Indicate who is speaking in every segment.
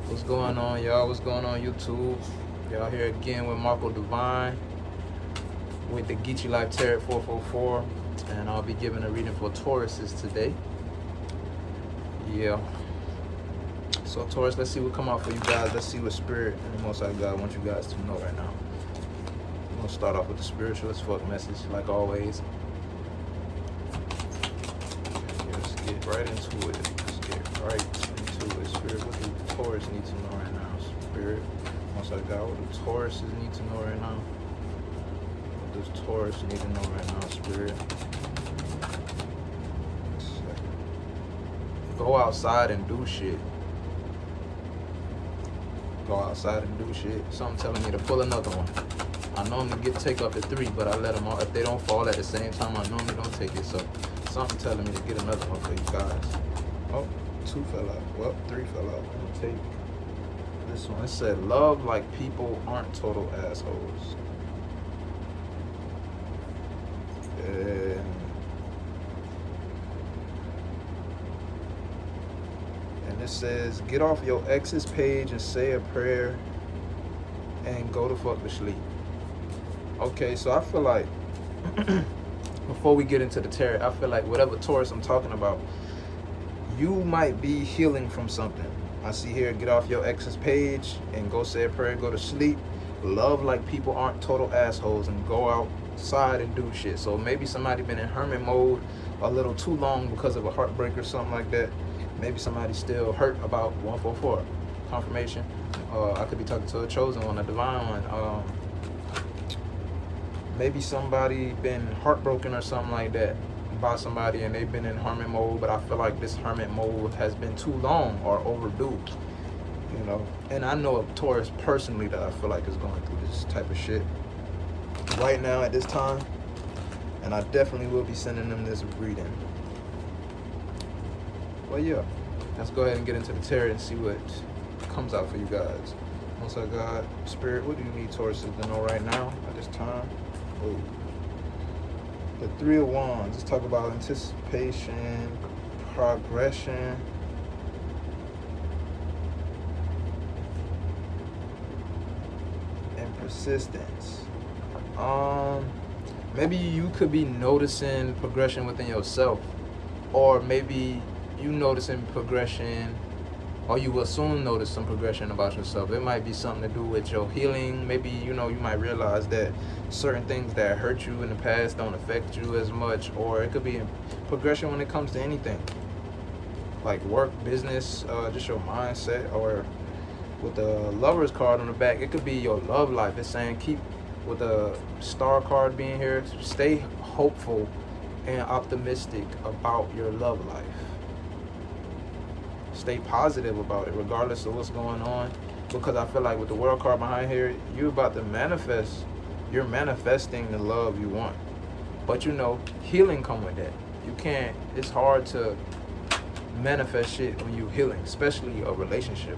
Speaker 1: What's going on, y'all? What's going on, YouTube? Y'all here again with Marco Divine with the Geechee Life Tarot 444, and I'll be giving a reading for Tauruses today. Yeah. So Taurus, let's see what come out for you guys. Let's see what Spirit and the Most High God wants you guys to know right now. I'm gonna start off with the spiritual as fuck message, like always. Yeah, let's get right into it. Let's get right into it. Spirit, what do Taurus need to know right now? Spirit, Most High God, what do Tauruses need to know right now? What does Taurus need to know right now, Spirit? Go outside and do shit. Go outside and do shit. Something telling me to pull another one. I normally take up to 3, but I let them all. If they don't fall at the same time, I normally don't take it. So something telling me to get another one for you guys. Oh, 2 fell out. Well, 3 fell out. I'm gonna take this one. It said, love like people aren't total assholes. And it says, get off your ex's page and say a prayer and go to fuck to sleep. Okay, so I feel like before we get into the tarot, I feel like whatever Taurus I'm talking about, you might be healing from something. I see here, get off your ex's page and go say a prayer, go to sleep. Love like people aren't total assholes and go outside and do shit. So maybe somebody been in hermit mode a little too long because of a heartbreak or something like that. Maybe somebody's still hurt about 144. Confirmation. I could be talking to a chosen one, a divine one. Maybe somebody been heartbroken or something like that by somebody and they've been in hermit mode, but I feel like this hermit mode has been too long or overdue, you know. And I know a Taurus personally that I feel like is going through this type of shit right now at this time, and I definitely will be sending them this reading. Well, yeah, let's go ahead and get into the tarot and see what comes out for you guys. Most High God, Spirit, what do you need Tauruses to know right now at this time? Oh. The 3 of Wands. Let's talk about anticipation, progression, and persistence. Maybe you could be noticing progression within yourself, or maybe you noticing progression, or you will soon notice some progression about yourself. It might be something to do with your healing. Maybe, you know, you might realize that certain things that hurt you in the past don't affect you as much, or it could be progression when it comes to anything, like work, business, just your mindset. Or with the Lover's card on the back, it could be your love life. It's saying keep, with the Star card being here, stay hopeful and optimistic about your love life. Stay positive about it regardless of what's going on, because I feel like with the World card behind here, you're about to manifest. You're manifesting the love you want, but you know, healing come with that. You can't, it's hard to manifest shit when you're healing, especially a relationship,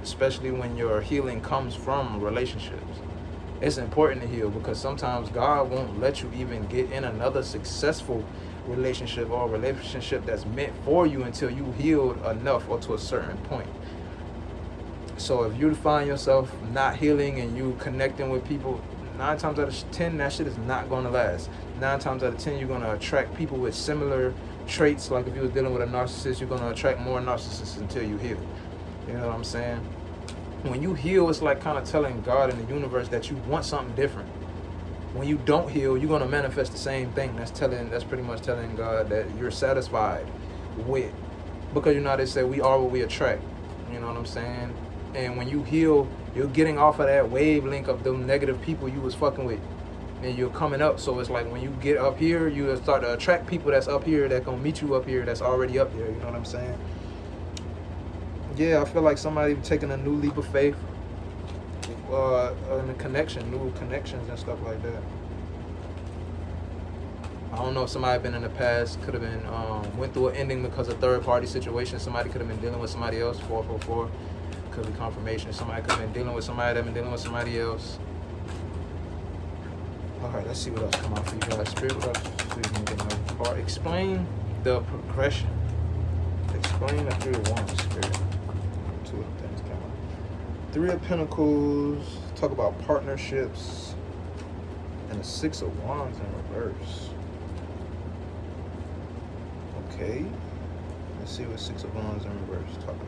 Speaker 1: especially when your healing comes from relationships. It's important to heal, because sometimes God won't let you even get in another successful relationship or a relationship that's meant for you until you healed enough or to a certain point. So if you find yourself not healing and you connecting with people, 9 times out of 10 that shit is not going to last. 9 times out of 10 you're going to attract people with similar traits. Like if you was dealing with a narcissist, you're going to attract more narcissists until you heal. You know what I'm saying? When you heal, it's like kind of telling God and the universe that you want something different. When you don't heal, you're going to manifest the same thing. That's pretty much telling God that you're satisfied with, because you know how they say we are what we attract. You know what I'm saying? And when you heal, you're getting off of that wavelength of them negative people you was fucking with, and you're coming up. So it's like when you get up here, you start to attract people that's up here, that gonna meet you up here, that's already up there. You know what I'm saying? Yeah, I feel like somebody taking a new leap of faith in a connection, new connections and stuff like that. I don't know if somebody been in the past, could have been went through an ending because of third-party situation. Somebody could have been dealing with somebody else. 444 could be confirmation. Somebody could have been dealing with somebody that been dealing with somebody else. All right, let's see what else come out for you guys. Spirit, what else? Or explain the progression. Explain the 3 of Wands, Spirit. 2 of things. Three of Pentacles, talk about partnerships, and the Six of Wands in reverse. Okay, let's see what Six of Wands in reverse is talking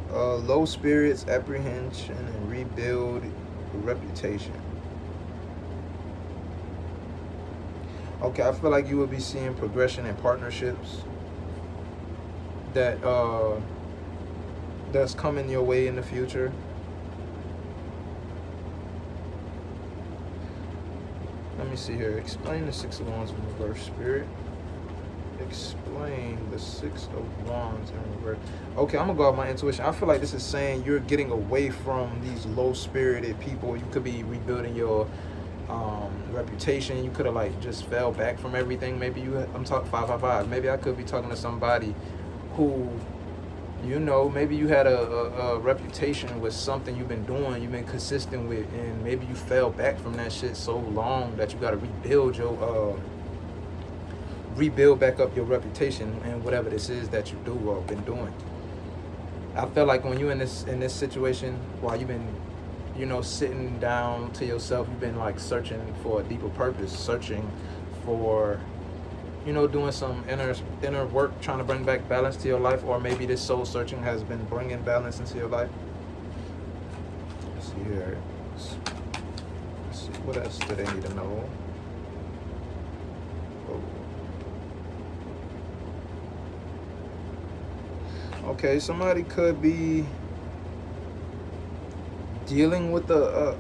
Speaker 1: about. Low spirits, apprehension, and rebuild reputation. Okay, I feel like you will be seeing progression in partnerships that that's coming your way in the future. Let me see here. Explain the Six of Wands in reverse, Spirit. Explain the Six of Wands in reverse. Okay, I'm gonna go off my intuition. I feel like this is saying you're getting away from these low-spirited people. You could be rebuilding your reputation. You could have like just fell back from everything. Maybe I'm talking 555. Maybe I could be talking to somebody who, you know, maybe you had a reputation with something you've been doing, you've been consistent with, and maybe you fell back from that shit so long that you got to rebuild back up your reputation and whatever this is that you do or been doing. I feel like when you're in this situation, while you've been, you know, sitting down to yourself, you've been like searching for a deeper purpose, searching for, you know, doing some inner work, trying to bring back balance to your life, or maybe this soul searching has been bringing balance into your life. Let's see here. Let's see, what else do they need to know? Oh. Okay, somebody could be dealing with a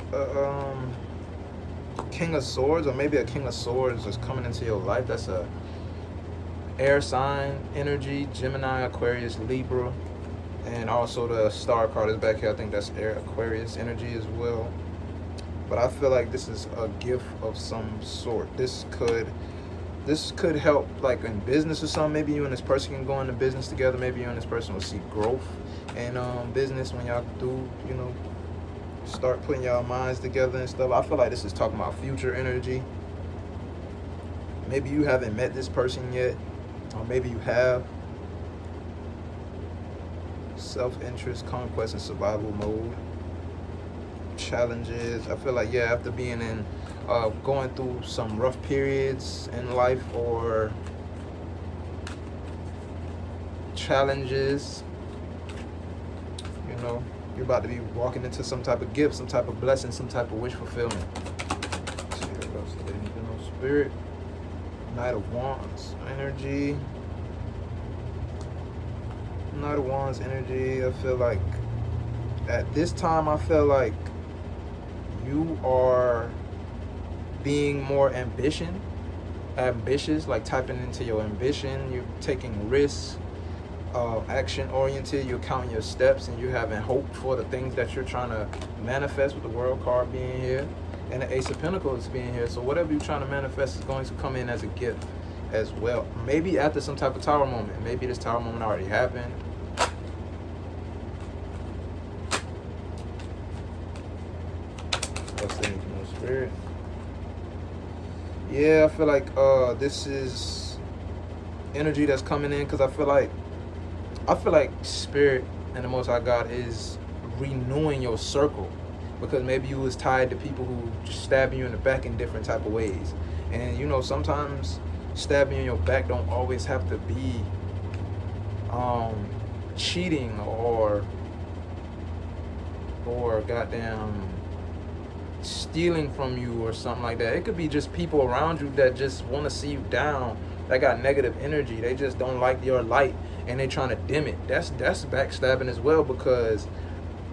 Speaker 1: King of Swords, or maybe a King of Swords is coming into your life. That's a air sign energy, Gemini, Aquarius, Libra, and also the star card is back here. I think that's air Aquarius energy as well. But I feel like this is a gift of some sort. This could help like in business or something. Maybe you and this person can go into business together. Maybe you and this person will see growth in business when y'all do, you know, start putting y'all minds together and stuff. I feel like this is talking about future energy. Maybe you haven't met this person yet, or maybe you have. Self-interest, conquest, and survival mode. Challenges. I feel like, yeah, after being in, going through some rough periods in life or challenges, you know, you're about to be walking into some type of gift, some type of blessing, some type of wish fulfillment. Let's see what else they need to know. Spirit. Knight of Wands energy. Knight of Wands energy. I feel like at this time, I feel like you are being more ambitious, like tapping into your ambition. You're taking risks, action oriented. You're counting your steps, and you're having hope for the things that you're trying to manifest, with the World card being here and the Ace of Pentacles being here. So whatever you're trying to manifest is going to come in as a gift as well. Maybe after some type of tower moment. Maybe this tower moment already happened. What's the Spirit? Yeah, I feel like this is energy that's coming in, because I feel like Spirit and the Most High God is renewing your circle, because maybe you was tied to people who just stabbing you in the back in different type of ways. And you know, sometimes stabbing you in your back don't always have to be cheating or goddamn stealing from you or something like that. It could be just people around you that just want to see you down, that got negative energy. They just don't like your light and they trying to dim it. That's backstabbing as well, because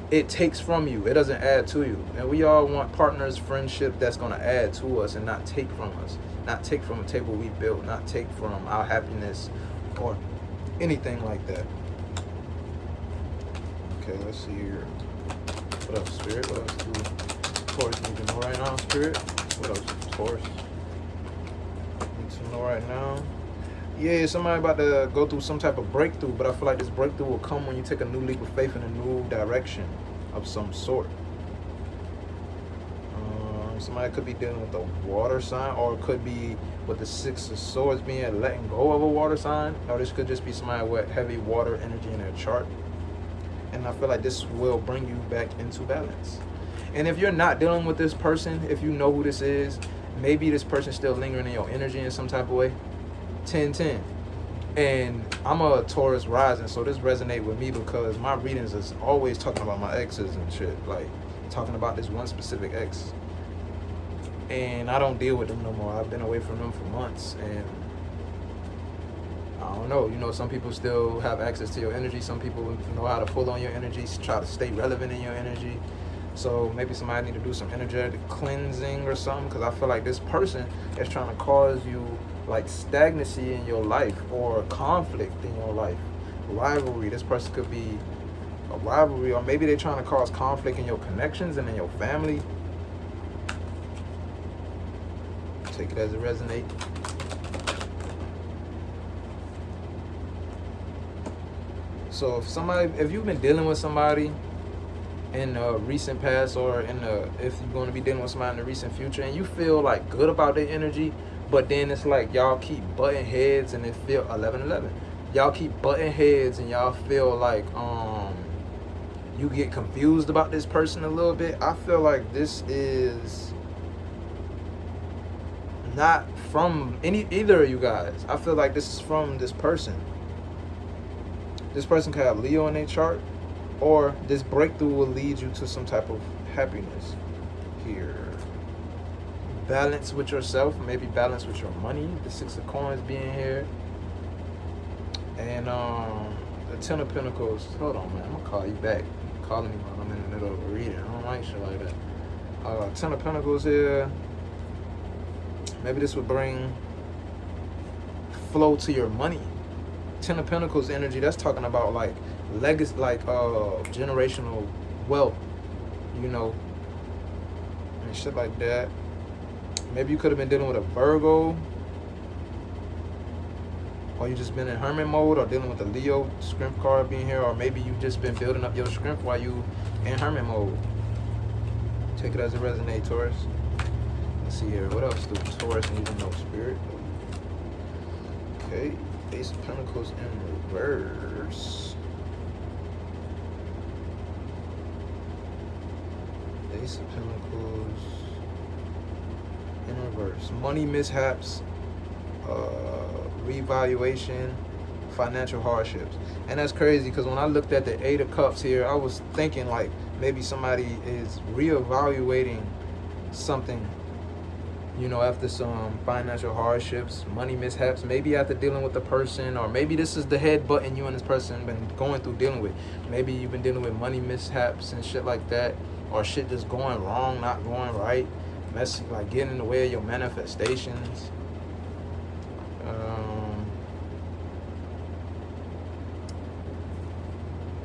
Speaker 1: it takes from you. It doesn't add to you. And we all want partners, friendship that's going to add to us and not take from us. Not take from a table we built. Not take from our happiness or anything like that. Okay, let's see here. What else, Spirit? What else do Taurus need to know right now, Spirit? What else, Taurus? Need to know right now. Yeah, somebody about to go through some type of breakthrough, but I feel like this breakthrough will come when you take a new leap of faith in a new direction of some sort. Somebody could be dealing with a water sign, or it could be with the Six of Swords being letting go of a water sign, or this could just be somebody with heavy water energy in their chart. And I feel like this will bring you back into balance. And if you're not dealing with this person, if you know who this is, maybe this person's still lingering in your energy in some type of way. 10-10. And I'm a Taurus rising, so this resonate with me because my readings is always talking about my exes and shit. Like, talking about this one specific ex. And I don't deal with them no more. I've been away from them for months. And I don't know. You know, some people still have access to your energy. Some people know how to pull on your energy, try to stay relevant in your energy. So maybe somebody need to do some energetic cleansing or something, because I feel like this person is trying to cause you like stagnancy in your life or conflict in your life. Rivalry. This person could be a rivalry, or maybe they're trying to cause conflict in your connections and in your family. Take it as it resonates. So if you've been dealing with somebody in the recent past, or if you're going to be dealing with somebody in the recent future, and you feel like good about their energy, but then it's like y'all keep butting heads, and it feel 11-11. Y'all keep butting heads, and y'all feel like you get confused about this person a little bit. I feel like this is not from either of you guys. I feel like this is from this person. This person could have Leo in their chart, or this breakthrough will lead you to some type of happiness here. Balance with yourself, maybe balance with your money. The 6 of Coins being here. And the 10 of Pentacles. Hold on, man. I'm going to call you back. You're calling me while I'm in the middle of a reading. I don't like shit like that. 10 of Pentacles here. Maybe this would bring flow to your money. 10 of Pentacles energy, that's talking about like legacy, like generational wealth, you know, and shit like that. Maybe you could have been dealing with a Virgo, or you just been in hermit mode, or dealing with the Leo strength card being here, or maybe you just been building up your strength while you in hermit mode. Take it as it resonates, Taurus. Let's see here, what else do Taurus need to know, Spirit? Okay, Ace of Pentacles in reverse. Ace of Pentacles in reverse. Money mishaps, reevaluation, financial hardships. And that's crazy, because when I looked at the 8 of Cups here, I was thinking like maybe somebody is reevaluating something, you know, after some financial hardships, money mishaps, maybe after dealing with the person, or maybe this is the head button you and this person been going through dealing with. Maybe you've been dealing with money mishaps and shit like that, or shit just going wrong, not going right, like getting in the way of your manifestations.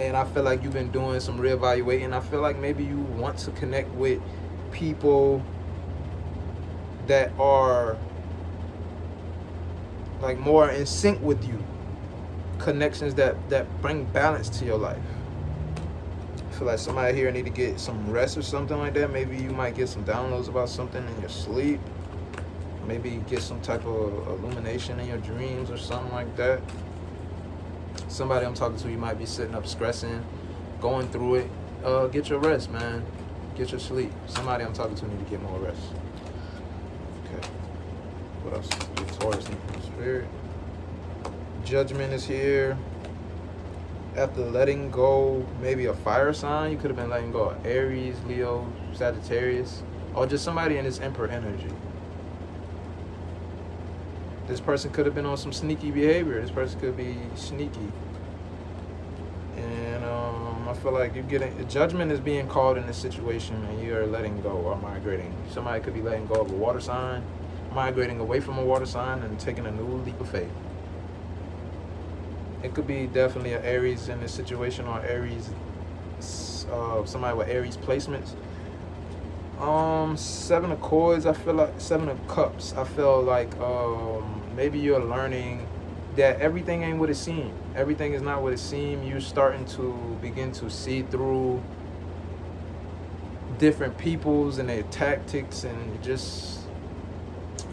Speaker 1: And I feel like you've been doing some reevaluating. I feel like maybe you want to connect with people that are like more in sync with you, connections that bring balance to your life. I feel like somebody here need to get some rest or something like that. Maybe you might get some downloads about something in your sleep, maybe get some type of illumination in your dreams or something like that. Somebody I'm talking to, you might be sitting up stressing, going through it. Get your rest, man. Get your sleep. Somebody I'm talking to need to get more rest. Okay. What else? The Taurus in the Spirit. Judgment is here. After letting go, maybe a fire sign, you could have been letting go of Aries, Leo, Sagittarius, or just somebody in this Emperor energy. This person could have been on some sneaky behavior. This person could be sneaky. And I feel like you're getting, judgment is being called in this situation, and you're letting go or migrating. Somebody could be letting go of a water sign, migrating away from a water sign and taking a new leap of faith. It could be definitely an Aries in this situation, or Aries, somebody with Aries placements. 7 of Coins, I feel like 7 of Cups. I feel like maybe you're learning that everything ain't what it seems. Everything is not what it seems. You're starting to begin to see through different peoples and their tactics, and just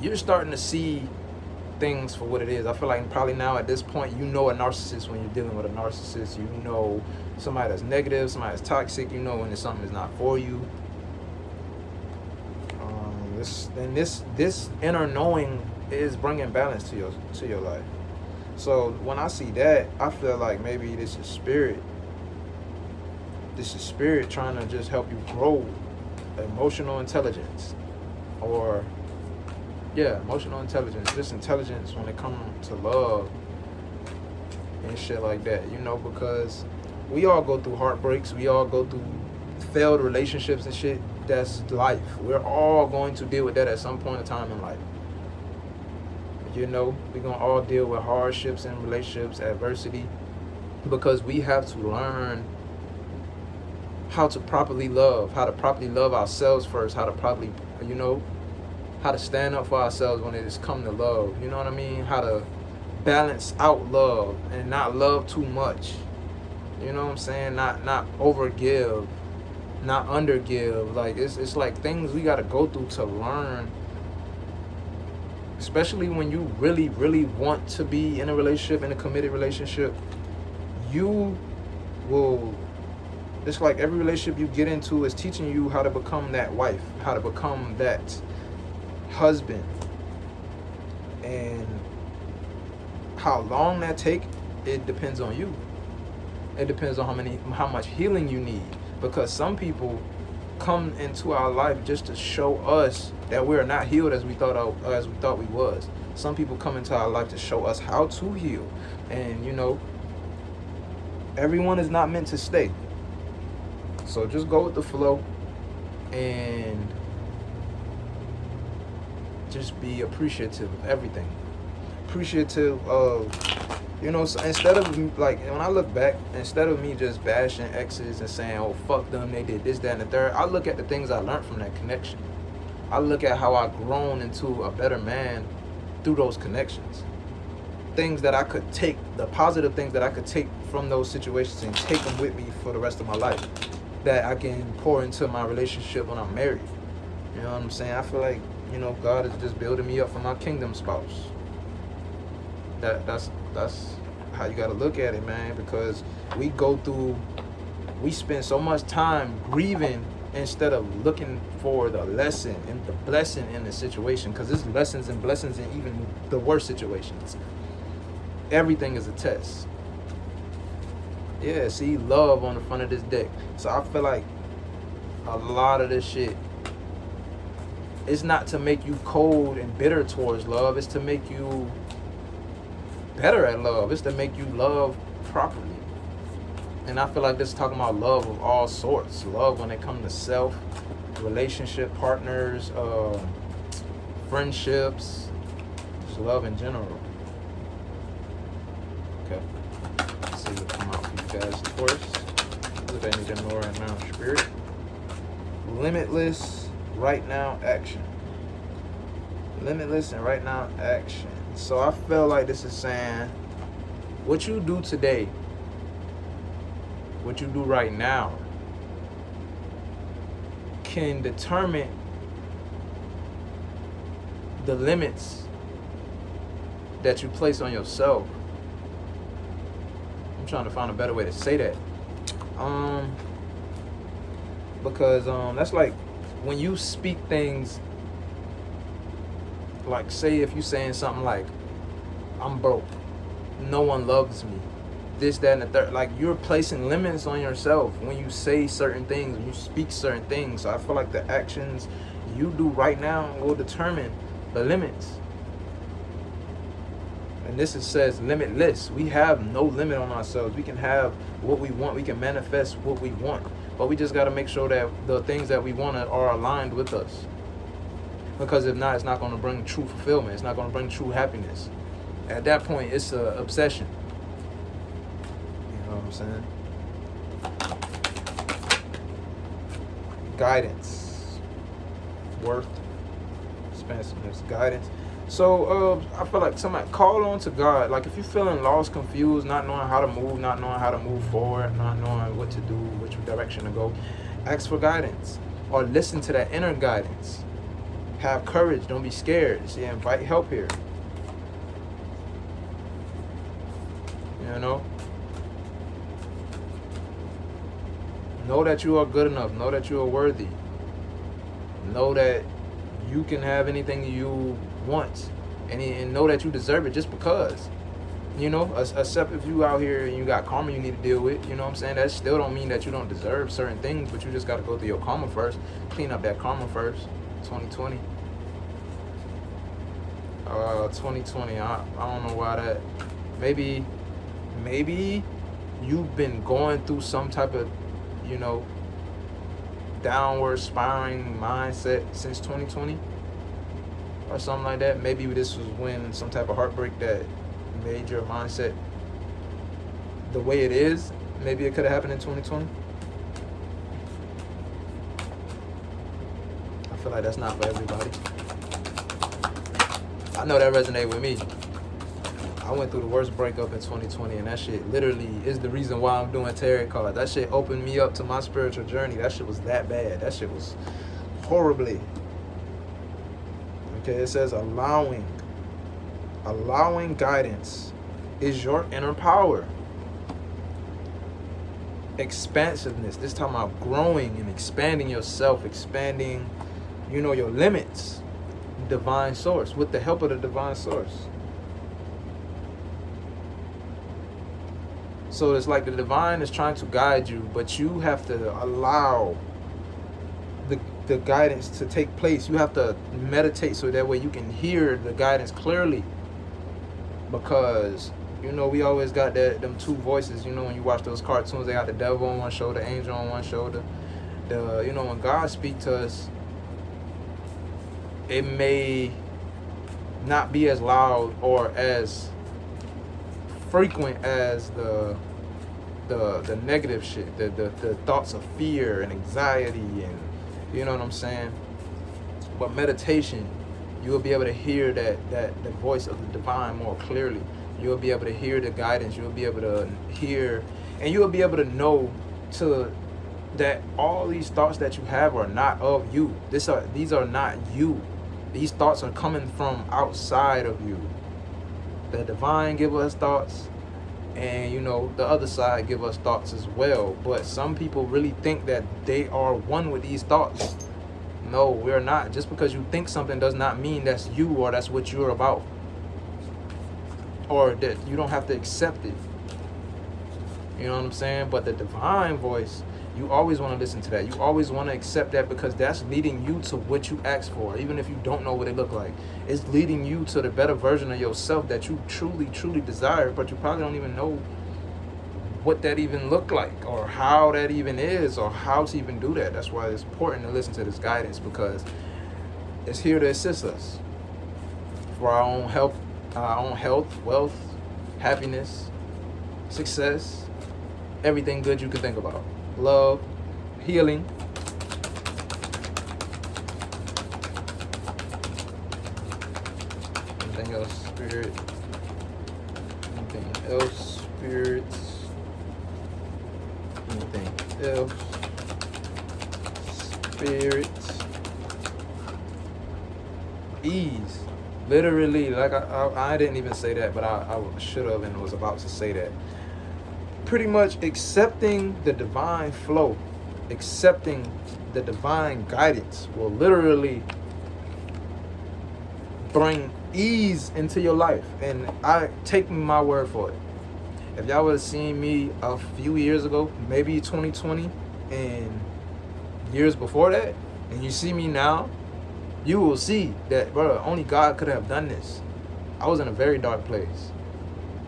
Speaker 1: you're starting to see things for what it is. I feel like probably now at this point, you know a narcissist when you're dealing with a narcissist. You know somebody that's negative, somebody that's toxic. You know when something is not for you. This inner knowing is bringing balance to your life. So when I see that, I feel like maybe this is spirit. This is spirit trying to just help you grow emotional intelligence, or emotional intelligence, just intelligence when it comes to love and shit like that, you know, because we all go through heartbreaks, we all go through failed relationships and shit. That's life. We're all going to deal with that at some point in time in life. You know, we're going to all deal with hardships in relationships, adversity, because we have to learn how to properly love ourselves first, how to properly, you know, how to stand up for ourselves when it is come to love. You know what I mean? How to balance out love and not love too much. You know what I'm saying? Not overgive, not undergive. Like it's like things we gotta go through to learn. Especially when you really, really want to be in a relationship, in a committed relationship, you will. It's like every relationship you get into is teaching you how to become that wife, how to become that husband, and how long that take, it depends on you. It depends on how much healing you need, because some people come into our life just to show us that we're not healed as we thought we was. Some people come into our life to show us how to heal, and you know, everyone is not meant to stay. So just go with the flow and just be appreciative of everything. Appreciative of, you know, so instead of, like, when I look back, instead of me just bashing exes and saying, oh, fuck them, they did this, that, and the third, I look at the things I learned from that connection. I look at how I've grown into a better man through those connections. Things that I could take, the positive things that I could take from those situations and take them with me for the rest of my life, that I can pour into my relationship when I'm married. You know what I'm saying? I feel like, you know, God is just building me up for my kingdom spouse. That's how you gotta look at it, man, because we spend so much time grieving instead of looking for the lesson and the blessing in the situation, because there's lessons and blessings in even the worst situations. Everything is a test. Yeah, see love on the front of this deck. So I feel like a lot of this shit, it's not to make you cold and bitter towards love. It's to make you better at love. It's to make you love properly. And I feel like this is talking about love of all sorts. Love when it comes to self, relationship, partners, friendships, just love in general. Okay. Let's see what come out for you guys. Taurus. What do they need to know right now? Spirit. Limitless right now action. Limitless and right now action. So I feel like this is saying what you do today, what you do right now, can determine the limits that you place on yourself. I'm trying to find a better way to say that. Because that's like when you speak things, like say if you're saying something like, I'm broke, no one loves me, this, that, and the third, like you're placing limits on yourself when you say certain things, when you speak certain things. So I feel like the actions you do right now will determine the limits. And this says limitless. We have no limit on ourselves. We can have what we want. We can manifest what we want. But we just got to make sure that the things that we want are aligned with us. Because if not, it's not going to bring true fulfillment. It's not going to bring true happiness. At that point, it's an obsession. You know what I'm saying? Guidance. Worth. Expansiveness. Guidance. So I feel like somebody call on to God. Like if you're feeling lost, confused, not knowing how to move, not knowing how to move forward, not knowing what to do, which direction to go, ask for guidance or listen to that inner guidance. Have courage. Don't be scared. See, invite help here. You know? Know that you are good enough. Know that you are worthy. Know that you can have anything you want. And know that you deserve it just because. You know, except if you out here and you got karma you need to deal with, you know what I'm saying? That still don't mean that you don't deserve certain things, but you just got to go through your karma first. Clean up that karma first. 2020. 2020, I don't know why that. Maybe you've been going through some type of, you know, downward spiraling mindset since 2020 or something like that. Maybe this was when some type of heartbreak that made your mindset the way it is. Maybe it could have happened in 2020. I feel like that's not for everybody. I know that resonated with me. I went through the worst breakup in 2020, and that shit literally is the reason why I'm doing tarot cards. That shit opened me up to my spiritual journey. That shit was that bad. That shit was horribly. Okay, it says allowing guidance is your inner power. Expansiveness, this time about growing and expanding yourself, expanding, you know, your limits. Divine source, with the help of the divine source. So it's like the divine is trying to guide you, but you have to allow the guidance to take place. You have to meditate so that way you can hear the guidance clearly. Because, you know, we always got them two voices. You know, when you watch those cartoons, they got the devil on one shoulder, angel on one shoulder. You know, when God speaks to us, it may not be as loud or as frequent as the negative shit, the thoughts of fear and anxiety, and you know what I'm saying. But meditation, you will be able to hear that the voice of the divine more clearly. You will be able to hear the guidance. You will be able to hear, and you will be able to know that all these thoughts that you have are not of you. These are not you. These thoughts are coming from outside of you. The divine give us thoughts, and you know, the other side give us thoughts as well. But some people really think that they are one with these thoughts. No, we're not. Just because you think something does not mean that's you or that's what you're about. Or that you don't have to accept it. You know what I'm saying? But the divine voice, you always want to listen to that. You always want to accept that, because that's leading you to what you asked for. Even if you don't know what it looked like, it's leading you to the better version of yourself that you truly, truly desire, but you probably don't even know what that even looked like, or how that even is, or how to even do that. That's why it's important to listen to this guidance, because it's here to assist us for our own health, wealth, happiness, success, everything good you could think about. Love, healing. Anything else, spirit? Anything else, spirits? Anything else, spirits? Ease. Literally, like I didn't even say that, but I should have and was about to say that. Pretty much accepting the divine flow, accepting the divine guidance will literally bring ease into your life. And I take my word for it. If y'all would have seen me a few years ago, maybe 2020 and years before that, and you see me now, you will see that, bro, only God could have done this. I was in a very dark place.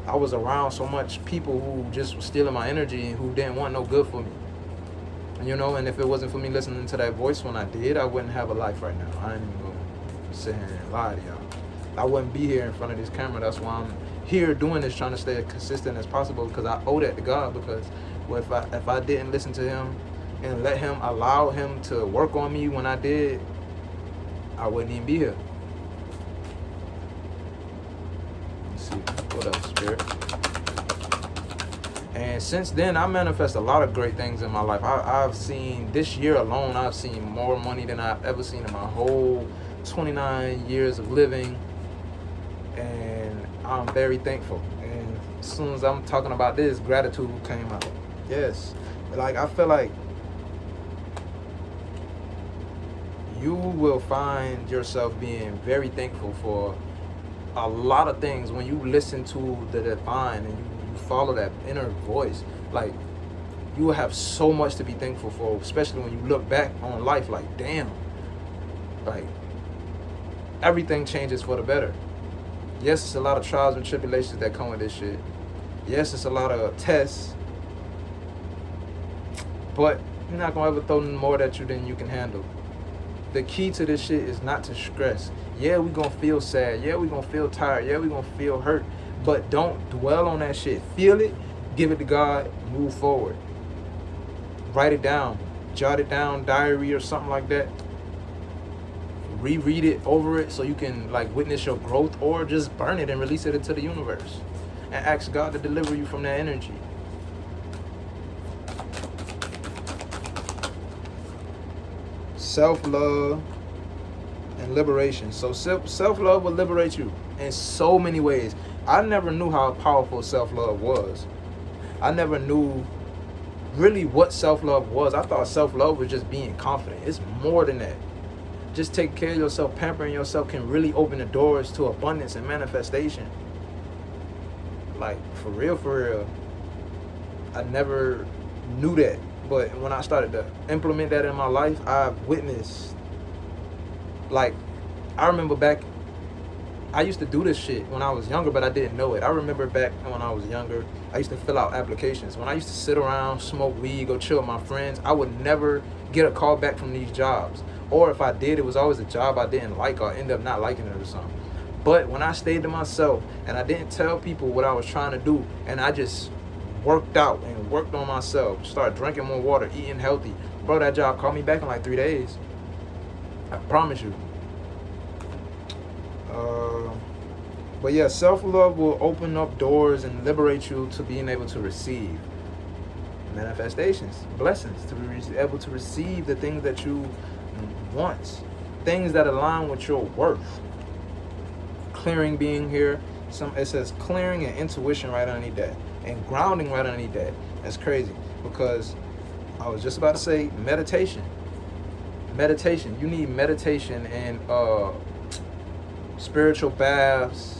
Speaker 1: I was around so much people who just was stealing my energy and who didn't want no good for me. You know, and if it wasn't for me listening to that voice when I did, I wouldn't have a life right now. I ain't even gonna sit here and lie to y'all. I wouldn't be here in front of this camera. That's why I'm here doing this, trying to stay as consistent as possible, because I owe that to God. Because if I didn't listen to him and let him allow him to work on me when I did, I wouldn't even be here. Let's see, what else, Spirit? And since then, I manifest a lot of great things in my life. I've seen, this year alone, I've seen more money than I've ever seen in my whole 29 years of living. And I'm very thankful. And As soon as I'm talking about this, gratitude came out. Yes. Like, I feel like you will find yourself being very thankful for a lot of things when you listen to the divine and you follow that inner voice. Like, you will have so much to be thankful for, especially when you look back on life like, damn, like, everything changes for the better. Yes, it's a lot of trials and tribulations that come with this shit. Yes, it's a lot of tests, but you're not gonna ever throw more at you than you can handle. The key to this shit is not to stress. Yeah, we gonna feel sad. Yeah, we gonna feel tired. Yeah, we gonna feel hurt. But don't dwell on that shit. Feel it, give it to God, move forward. Write it down, jot it down, diary or something like that. Reread it over it so you can like witness your growth, or just burn it and release it into the universe and ask God to deliver you from that energy. Self-love and liberation. So self-love will liberate you in so many ways. I never knew how powerful self-love was. I never knew really what self-love was. I thought self-love was just being confident. It's more than that. Just taking care of yourself, pampering yourself can really open the doors to abundance and manifestation. Like, for real, I never knew that. But when I started to implement that in my life, I witnessed, like, I remember back, I used to do this shit when I was younger, but I didn't know it. I remember back when I was younger, I used to fill out applications. When I used to sit around, smoke weed, go chill with my friends, I would never get a call back from these jobs. Or if I did, it was always a job I didn't like or end up not liking it or something. But when I stayed to myself and I didn't tell people what I was trying to do, and I just worked out and worked on myself, started drinking more water, eating healthy, bro, that job called me back in like 3 days. I promise you. But yeah, self-love will open up doors and liberate you to being able to receive manifestations, blessings, to be able to receive the things that you want, things that align with your worth. Clearing being here, it says clearing and intuition right underneath that, and grounding right underneath that. That's crazy, because I was just about to say meditation. You need meditation and spiritual baths,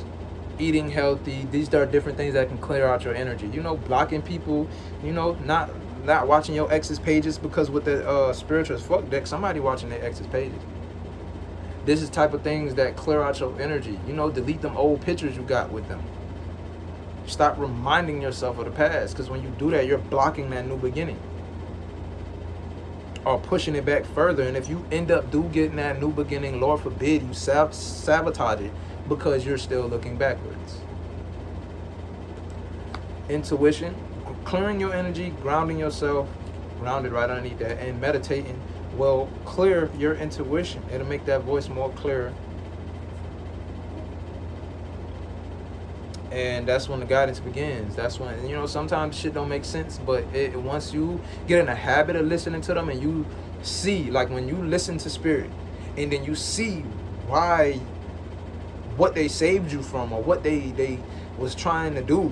Speaker 1: eating healthy. These are different things that can clear out your energy. Blocking people, not watching your ex's pages, because with the spiritual as fuck deck, somebody watching their ex's pages. This is type of things that clear out your energy. Delete them old pictures you got with them. Stop reminding yourself of the past, because when you do that, you're blocking that new beginning, or pushing it back further. And if you end up getting that new beginning, Lord forbid, you sabotage it because you're still looking backwards. Intuition, clearing your energy, grounding yourself, grounded right underneath that, and meditating will clear your intuition. It'll make that voice more clearer. And that's when the guidance begins. That's when, sometimes shit don't make sense, but once you get in a habit of listening to them, and you see, like when you listen to spirit, and then you see what they saved you from, or what they was trying to do,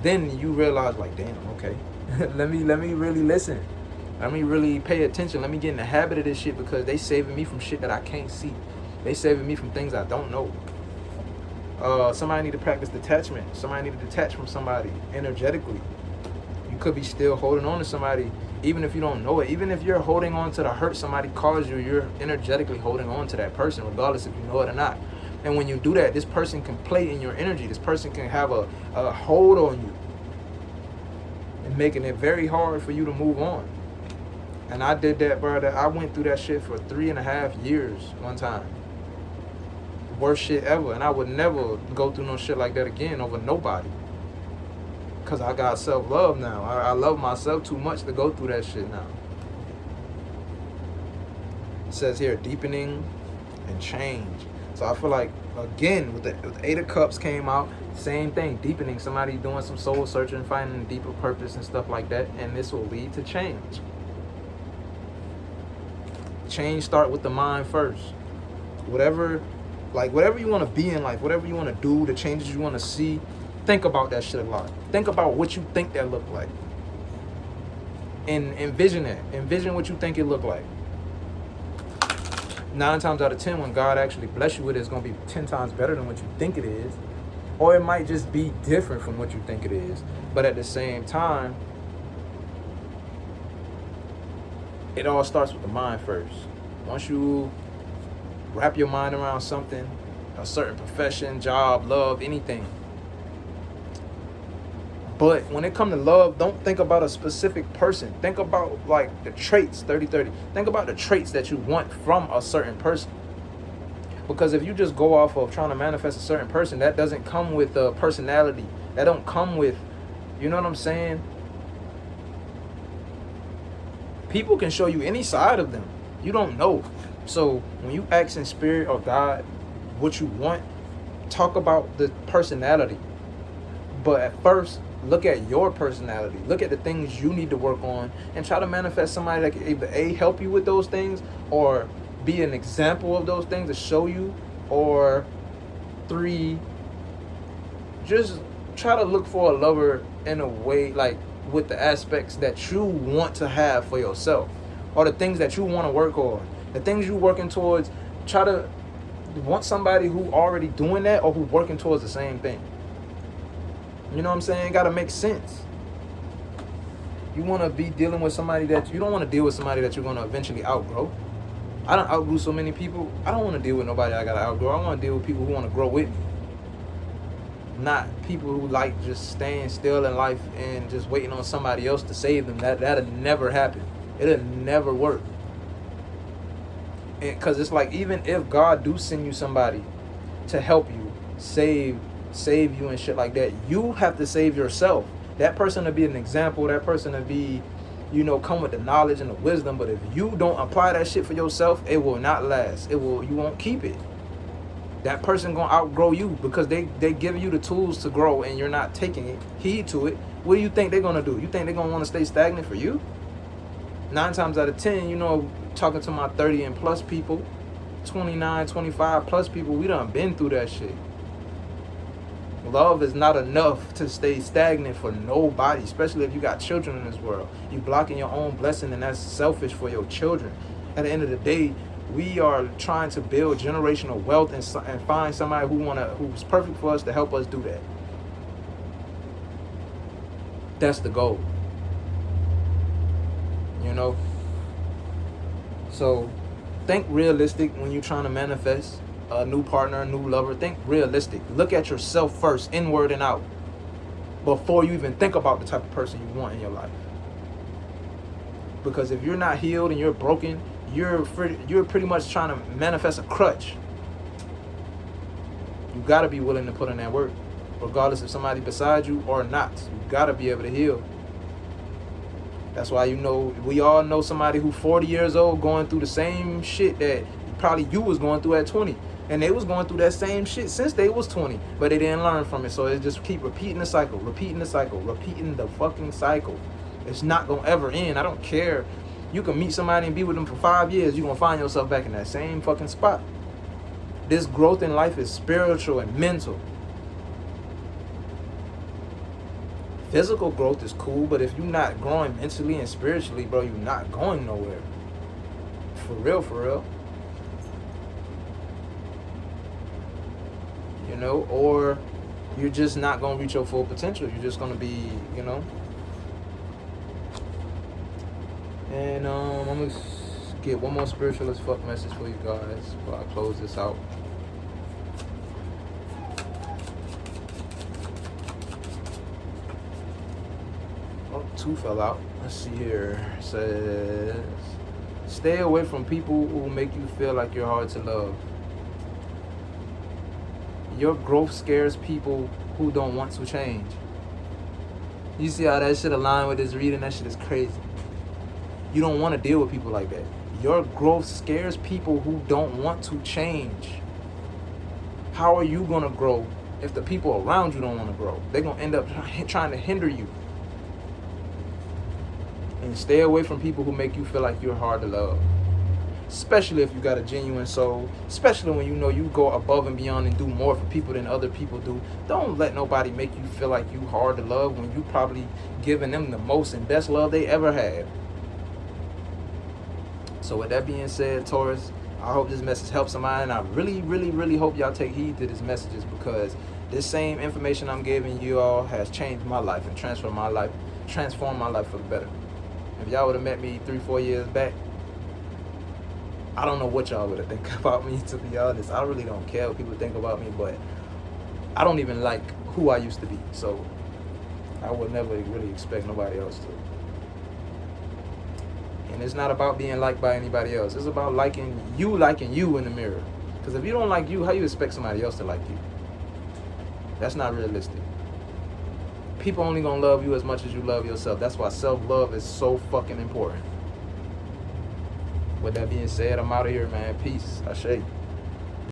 Speaker 1: then you realize, like, damn, okay, let me really listen. Let me really pay attention. Let me get in the habit of this shit, because they saving me from shit that I can't see. They saving me from things I don't know. Somebody need to practice detachment. Somebody need to detach from somebody energetically. You could be still holding on to somebody, even if you don't know it. Even if you're holding on to the hurt somebody caused you, you're energetically holding on to that person, regardless if you know it or not. And when you do that, this person can play in your energy. This person can have a hold on you, and making it very hard for you to move on. And I did that, brother. I went through that shit for 3.5 years one time. Worst shit ever. And I would never go through no shit like that again over nobody, because I got self-love now. I love myself too much to go through that shit now. It says here, deepening and change. So I feel like, again, with the Eight of Cups came out, same thing, deepening. Somebody doing some soul searching, finding a deeper purpose and stuff like that, and this will lead to change. Change start with the mind first. Whatever you want to be in life, whatever you want to do, the changes you want to see, Think about that shit a lot. Think about what you think that look like. And envision it. Envision what you think it look like. 9 times out of 10, when God actually bless you with it, it's going to be 10 times better than what you think it is. Or it might just be different from what you think it is. But at the same time, it all starts with the mind first. Once you wrap your mind around something, a certain profession, job, love, anything. But when it comes to love, don't think about a specific person. Think about like the traits, 30-30. Think about the traits that you want from a certain person. Because if you just go off of trying to manifest a certain person, that doesn't come with a personality. That don't come with, you know what I'm saying? People can show you any side of them. You don't know. So when you ask in spirit or God what you want, talk about the personality. But at first, look at your personality. Look at the things you need to work on and try to manifest somebody that can either A, help you with those things, or be an example of those things to show you, or 3, just try to look for a lover in a way, like with the aspects that you want to have for yourself, or the things that you want to work on, the things you're working towards. Try to want somebody who already doing that or who working towards the same thing. You know what I'm saying? It got to make sense. You want to be dealing with somebody that you don't want to deal with somebody that you're going to eventually outgrow. I don't outgrow so many people. I don't want to deal with nobody I got to outgrow. I want to deal with people who want to grow with me. Not people who like just staying still in life and just waiting on somebody else to save them. That'll never happen. It'll never work. Because it's like, even if God do send you somebody to help you, save you and shit like that, you have to save yourself. That person to be an example, that person to be, you know, come with the knowledge and the wisdom. But if you don't apply that shit for yourself, it will not last. You won't keep it. That person gonna outgrow you because they give you the tools to grow and you're not taking heed to it. What do you think they're gonna do? You think they're gonna want to stay stagnant for you? 9 times out of 10, you know, talking to my 30 and plus people, 29, 25 plus people, we done been through that shit. Love is not enough to stay stagnant for nobody, especially if you got children in this world. You blocking your own blessing, and that's selfish for your children. At the end of the day, we are trying to build generational wealth and find somebody who's perfect for us to help us do that. That's the goal. You know? So think realistic when you're trying to manifest a new partner, a new lover. Think realistic. Look at yourself first, inward and out, before you even think about the type of person you want in your life. Because if you're not healed and you're broken, you're pretty much trying to manifest a crutch. You got to be willing to put in that work, regardless if somebody beside you or not. You got to be able to heal. That's why, you know, we all know somebody who's 40 years old going through the same shit that probably you was going through at 20. And they was going through that same shit since they was 20, but they didn't learn from it. So it just keep repeating the cycle, repeating the fucking cycle. It's not gonna ever end. I don't care. You can meet somebody and be with them for 5 years. You're gonna find yourself back in that same fucking spot. This growth in life is spiritual and mental. Physical growth is cool, but if you're not growing mentally and spiritually, bro, you're not going nowhere. For real, for real. You know, or you're just not going to reach your full potential. You're just going to be, you know. And I'm going to get one more spiritual as fuck message for you guys before I close this out. Oh, 2 fell out. Let's see here. It says, stay away from people who make you feel like you're hard to love. Your growth scares people who don't want to change. You see how that shit align with this reading? That shit is crazy. You don't want to deal with people like that. Your growth scares people who don't want to change. How are you going to grow if the people around you don't want to grow? They're going to end up trying to hinder you. And stay away from people who make you feel like you're hard to love. especially if you got a genuine soul, especially when you know you go above and beyond and do more for people than other people do. Don't let nobody make you feel like you hard to love when you probably giving them the most and best love they ever had. So with that being said, Taurus, I hope this message helps somebody, and I really, really, really hope y'all take heed to these messages, because this same information I'm giving you all has changed my life and transformed my life for the better. If y'all would have met me 3-4 years back, I don't know what y'all would have think about me, to be honest. I really don't care what people think about me, but I don't even like who I used to be. So I would never really expect nobody else to. And it's not about being liked by anybody else. It's about liking you in the mirror. Because if you don't like you, how you expect somebody else to like you? That's not realistic. People only gonna love you as much as you love yourself. That's why self-love is so fucking important. With that being said, I'm out of here, man. Peace. I shake.